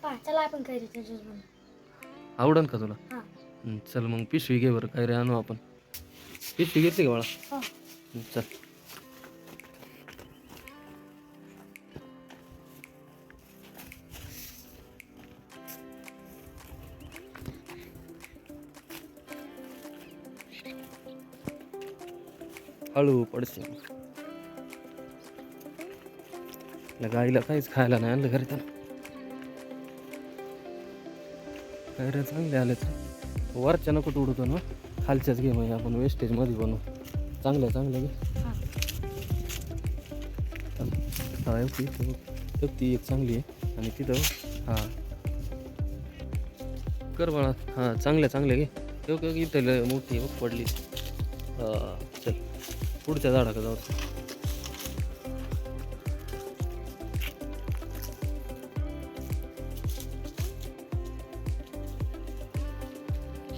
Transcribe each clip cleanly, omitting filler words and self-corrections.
पप्पा चला आपण कैरीचा ज्यूस बनवू. आवडन का तुला? हां. चल मग पिशवी घे बरं, काय रे आणू आपण. पिशवी घेतली का बाळा? हो. चल. हळू पडशील. गाईला काहीच खायला नाही आणलं घरी त्यानं. काय रे चांगले आले तर वरच्या नको उडतो ना, खालच्याच घे मग आपण वेस्टेज मध्ये बनवू. चांगल्या चांगल्या घे. हां. हा इथे ती एक चांगली आहे आणि तिथं हां कर बाळा. हां चांगल्या चांगल्या घे. इथं मोठी बघ पडली. चल पुढच्या झाडाकडे जाऊ.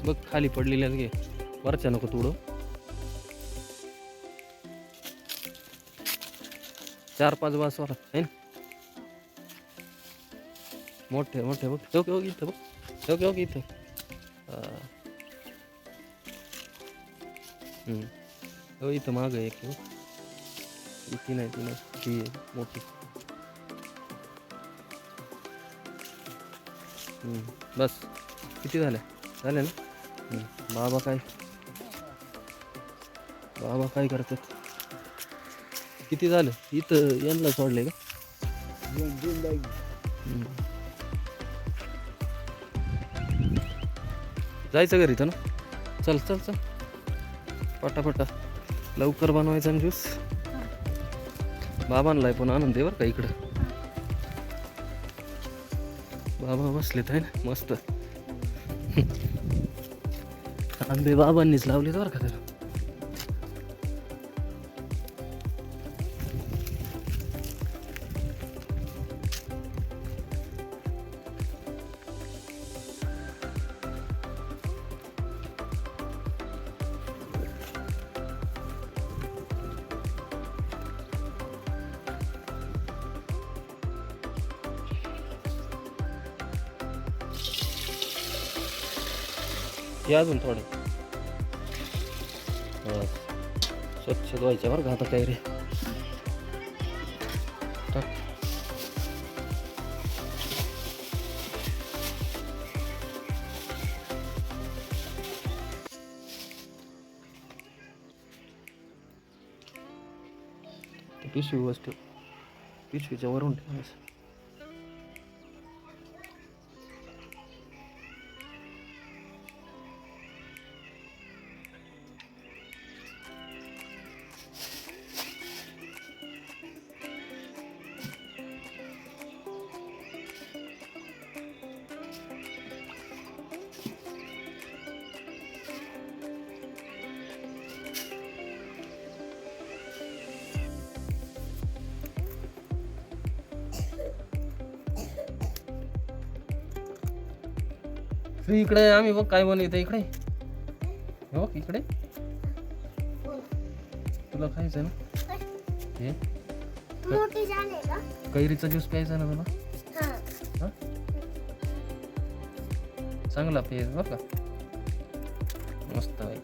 बघ खाली पडलेल्याच घे, वरच्या नको तोडू. 4-5 वासवर आहे ना मोठे मोठे. बघ ठेव इथं, बघ ठेव इथं. हो इथं मागं एक हो. ती नाही ती मोठी. बस किती झाले ना. बाबा काय करतात. किती झालं इथं यांना सोडले का. जायचं घरी इथं ना. चल पटापटा लवकर बनवायचा ना ज्यूस. बाबांना पण आनंद आहे बरं का इकडं. बाबा बसलेत आहे ना मस्त. आंबे बाबांनीच लावलेत बरं का त्याला. या अजून थोडं स्वच्छ धुवायच्या बरं का आता काय रे. टाक. पिशवी वस्तू पिशवीच्या वरून ठेवायचं. तू इकडे आम्ही बघ काय बनवतो इकडे. हे बघ इकडे तुला खायचं ना हे मोठी झाले का कैरीचा ज्यूस प्यायचा ना तुला. हां. चांगला पेय बरं का मस्त आहे.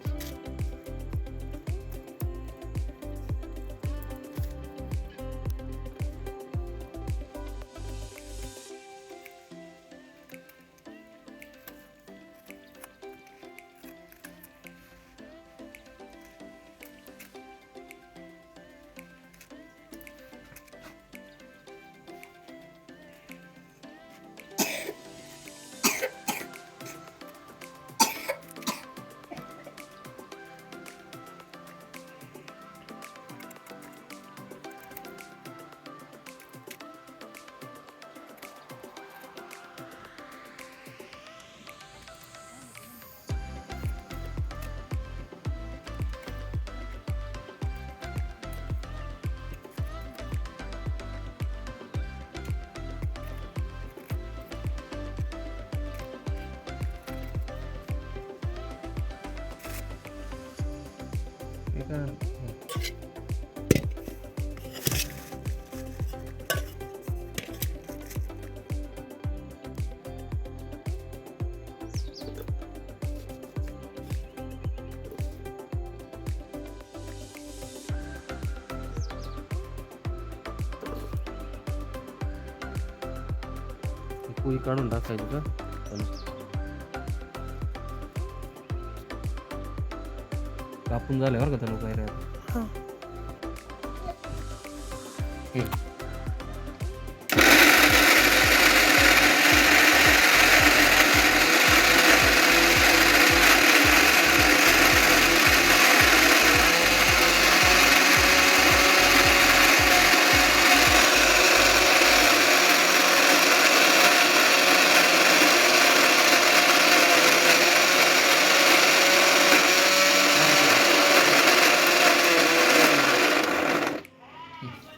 पोळी काढून टाकायची का कापून झाले बरं का तनु काय रे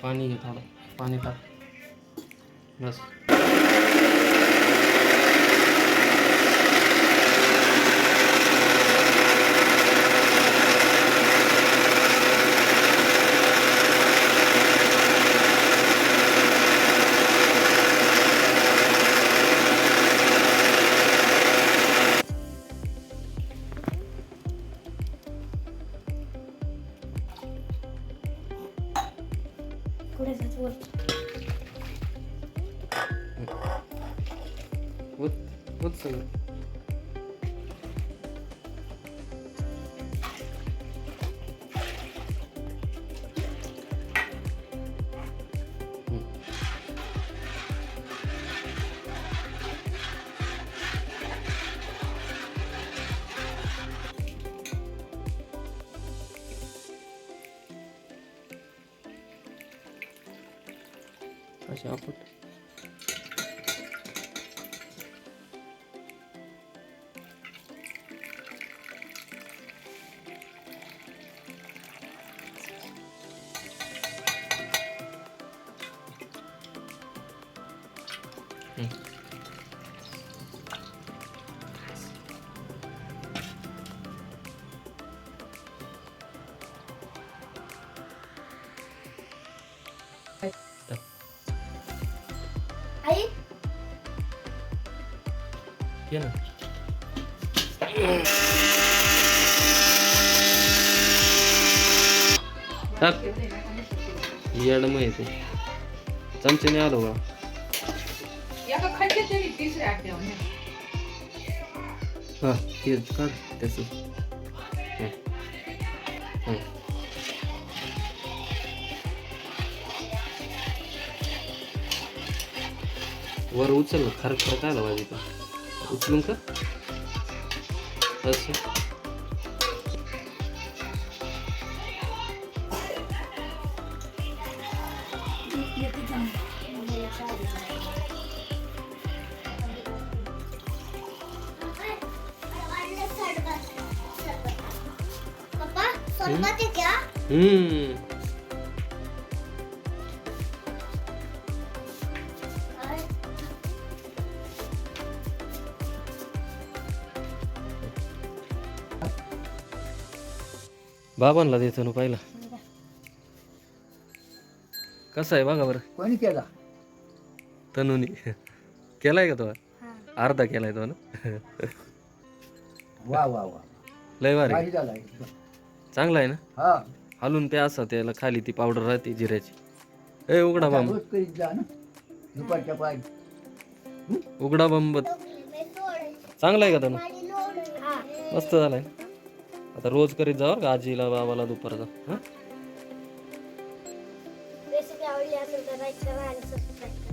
पाणी घे थोडं पाणी टाक बस पुढे जात वर. होत सगळं अशा आपण आई ये ना टाक येडम येते चमच्याने आलो का हा ते काढ त्याच वर उचल खर खर काय आला माझी का उचलून का असं पप्पा सरबत है क्या? बाबांना देतो ना पहिला कसा आहे बघा बरं कोणी केला तनुनी केलाय का तो हाँ. अर्धा केलाय तो ना वा वा वा लय भारी भारी झाला चांगला आहे ना हा हालून ते असं त्याला खाली ती पावडर राहते जिऱ्याची ए उघडा बंब रोज करीत जा ना दुपारच्या पाय उघडा बंब चांगला आहे का तनु हाँ. मस्त झालाय आता रोज करीत जावर का आजीला बाबाला दुपारचा हा रेसिपी आवडली असेल तर लाईक करा आणि सबस्क्राईब करा.